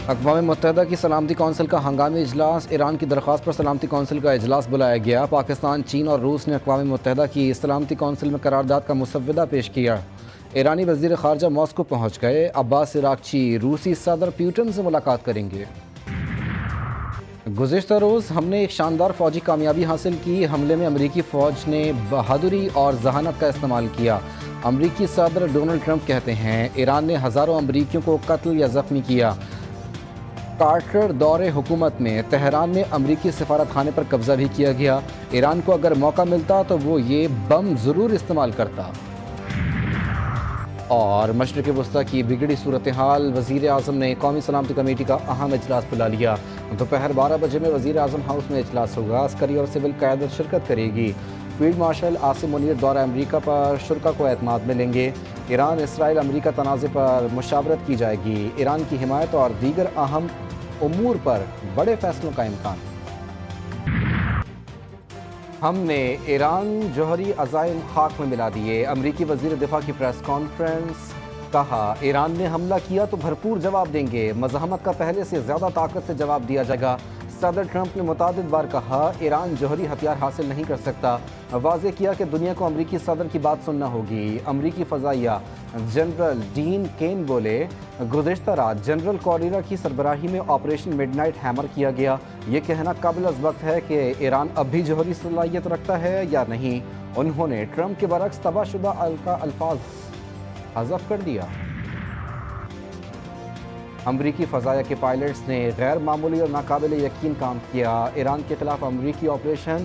اقوام متحدہ کی سلامتی کونسل کا ہنگامی اجلاس، ایران کی درخواست پر سلامتی کونسل کا اجلاس بلایا گیا۔ پاکستان، چین اور روس نے اقوام متحدہ کی سلامتی کونسل میں قرارداد کا مسودہ پیش کیا۔ ایرانی وزیر خارجہ ماسکو پہنچ گئے۔ عباس عراقچی روسی صدر پیوٹن سے ملاقات کریں گے۔ گزشتہ روز ہم نے ایک شاندار فوجی کامیابی حاصل کی۔ حملے میں امریکی فوج نے بہادری اور ذہانت کا استعمال کیا۔ امریکی صدر ڈونلڈ ٹرمپ کہتے ہیں ایران نے ہزاروں امریکیوں کو قتل یا زخمی کیا۔ کارٹر دور حکومت میں تہران میں امریکی سفارت خانے پر قبضہ بھی کیا گیا۔ ایران کو اگر موقع ملتا تو وہ یہ بم ضرور استعمال کرتا۔ اور مشرق وسطیٰ کی بگڑی صورتحال، وزیر اعظم نے قومی سلامتی کمیٹی کا اہم اجلاس بلا لیا۔ دوپہر 12 بجے میں وزیر اعظم ہاؤس میں اجلاس ہوگا۔ عسکری اور سول قیادت شرکت کرے گی۔ فیلڈ مارشل عاصم منیر دورہ امریکہ پر شرکا کو اعتماد ملیں گے۔ ایران اسرائیل امریکہ تنازع پر مشاورت کی جائے گی۔ ایران کی حمایت اور دیگر اہم امور پر بڑے فیصلوں کا امکان۔ ہم نے ایران جوہری عزائم خاک میں ملا دیے۔ امریکی وزیر دفاع کی پریس کانفرنس، کہا ایران نے حملہ کیا تو بھرپور جواب دیں گے۔ مزاحمت کا پہلے سے زیادہ طاقت سے جواب دیا جائے گا۔ صدر ٹرمپ نے متعدد بار کہا ایران جوہری ہتھیار حاصل نہیں کر سکتا۔ واضح کیا کہ دنیا کو امریکی صدر کی بات سننا ہوگی۔ امریکی فضائیہ جنرل ڈین کین بولے گزشتہ رات جنرل کوریرا کی سربراہی میں آپریشن مڈ نائٹ ہیمر کیا گیا۔ یہ کہنا قابل از وقت ہے کہ ایران اب بھی جوہری صلاحیت رکھتا ہے یا نہیں۔ انہوں نے ٹرمپ کے برعکس تباہ شدہ الفاظ حذف کر دیا۔ امریکی فضائیہ کے پائلٹس نے غیر معمولی اور ناقابل یقین کام کیا۔ ایران کے خلاف امریکی آپریشن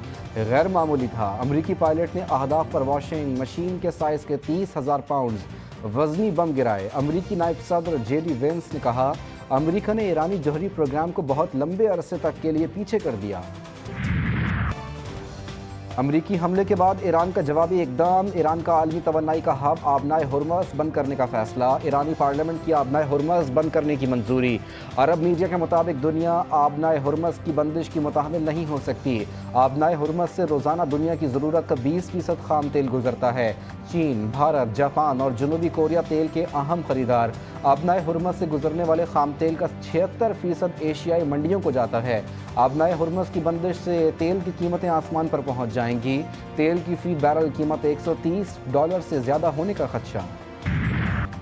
غیر معمولی تھا۔ امریکی پائلٹ نے اہداف پر واشنگ مشین کے سائز کے 30,000 پاؤنڈز وزنی بم گرائے۔ امریکی نائب صدر جے ڈی وینس نے کہا امریکہ نے ایرانی جوہری پروگرام کو بہت لمبے عرصے تک کے لیے پیچھے کر دیا۔ امریکی حملے کے بعد ایران کا جوابی اقدام، ایران کا عالمی توانائی کا ہب آبنائے ہرمز بند کرنے کا فیصلہ۔ ایرانی پارلیمنٹ کی آبنائے ہرمز بند کرنے کی منظوری۔ عرب میڈیا کے مطابق دنیا آبنائے ہرمز کی بندش کی متحمل نہیں ہو سکتی۔ آبنائے ہرمز سے روزانہ دنیا کی ضرورت کا 20% خام تیل گزرتا ہے۔ چین، بھارت، جاپان اور جنوبی کوریا تیل کے اہم خریدار۔ آبنائے ہرمز سے گزرنے والے خام تیل کا 76% ایشیائی منڈیوں کو جاتا ہے۔ آبنائے ہرمز کی بندش سے تیل کی قیمتیں آسمان پر پہنچ جائیں گی۔ تیل کی فی بیرل قیمت $130 سے زیادہ ہونے کا خدشہ۔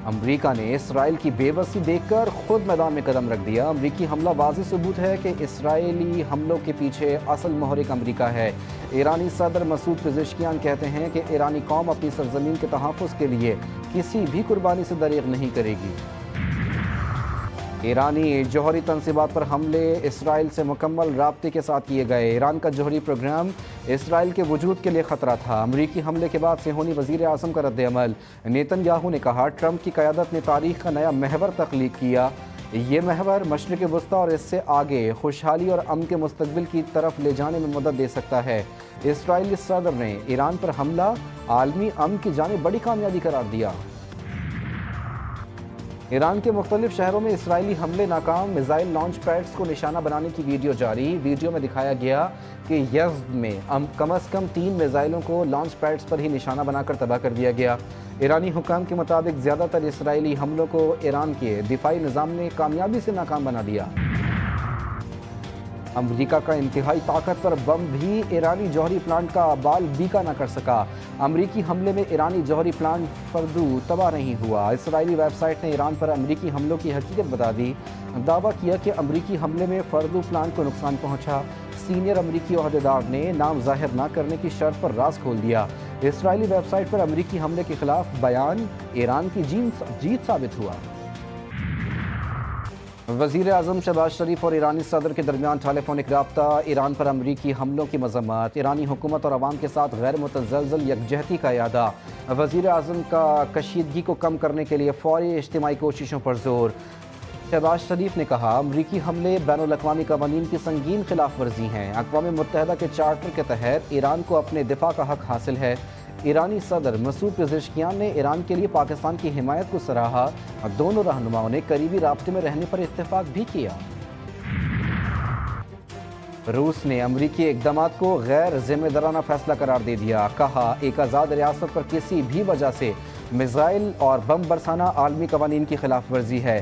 امریکہ نے اسرائیل کی بے بسی دیکھ کر خود میدان میں قدم رکھ دیا۔ امریکی حملہ واضح ثبوت ہے کہ اسرائیلی حملوں کے پیچھے اصل محرک امریکہ ہے۔ ایرانی صدر مسعود پزشکیان کہتے ہیں کہ ایرانی قوم اپنی سرزمین کے تحفظ کے لیے کسی بھی قربانی سے دریغ نہیں کرے گی۔ ایرانی جوہری تنصیبات پر حملے اسرائیل سے مکمل رابطے کے ساتھ کیے گئے۔ ایران کا جوہری پروگرام اسرائیل کے وجود کے لیے خطرہ تھا۔ امریکی حملے کے بعد صہیونی وزیر اعظم کا رد عمل۔ نیتن یاہو نے کہا ٹرمپ کی قیادت نے تاریخ کا نیا محور تخلیق کیا۔ یہ محور مشرق وسطیٰ اور اس سے آگے خوشحالی اور امن کے مستقبل کی طرف لے جانے میں مدد دے سکتا ہے۔ اسرائیلی صدر نے ایران پر حملہ عالمی امن کی جانب بڑی کامیابی قرار دیا۔ ایران کے مختلف شہروں میں اسرائیلی حملے ناکام، میزائل لانچ پیڈز کو نشانہ بنانے کی ویڈیو جاری۔ ویڈیو میں دکھایا گیا کہ یزد میں کم از کم 3 میزائلوں کو لانچ پیڈز پر ہی نشانہ بنا کر تباہ کر دیا گیا۔ ایرانی حکام کے مطابق زیادہ تر اسرائیلی حملوں کو ایران کے دفاعی نظام نے کامیابی سے ناکام بنا دیا۔ امریکہ کا انتہائی طاقتور بم بھی ایرانی جوہری پلانٹ کا بال بیکا نہ کر سکا۔ امریکی حملے میں ایرانی جوہری پلانٹ فردو تباہ نہیں ہوا۔ اسرائیلی ویب سائٹ نے ایران پر امریکی حملوں کی حقیقت بتا دی۔ دعویٰ کیا کہ امریکی حملے میں فردو پلانٹ کو نقصان پہنچا۔ سینئر امریکی عہدیدار نے نام ظاہر نہ کرنے کی شرط پر راز کھول دیا۔ اسرائیلی ویب سائٹ پر امریکی حملے کے خلاف بیان ایران کی جیت ثابت ہوا۔ وزیر اعظم شہباز شریف اور ایرانی صدر کے درمیان ٹیلی فونک رابطہ۔ ایران پر امریکی حملوں کی مذمت۔ ایرانی حکومت اور عوام کے ساتھ غیر متزلزل یکجہتی کا اعادہ۔ وزیر اعظم کا کشیدگی کو کم کرنے کے لیے فوری اجتماعی کوششوں پر زور۔ شہباز شریف نے کہا امریکی حملے بین الاقوامی قوانین کی سنگین خلاف ورزی ہیں۔ اقوام متحدہ کے چارٹر کے تحت ایران کو اپنے دفاع کا حق حاصل ہے۔ ایرانی صدر مسعود پزشکیان نے ایران کے لیے پاکستان کی حمایت کو سراہا اور دونوں رہنماؤں نے قریبی رابطے میں رہنے پر اتفاق بھی کیا۔ روس نے امریکی اقدامات کو غیر ذمہ دارانہ فیصلہ قرار دے دیا۔ کہا ایک آزاد ریاست پر کسی بھی وجہ سے میزائل اور بم برسانا عالمی قوانین کی خلاف ورزی ہے۔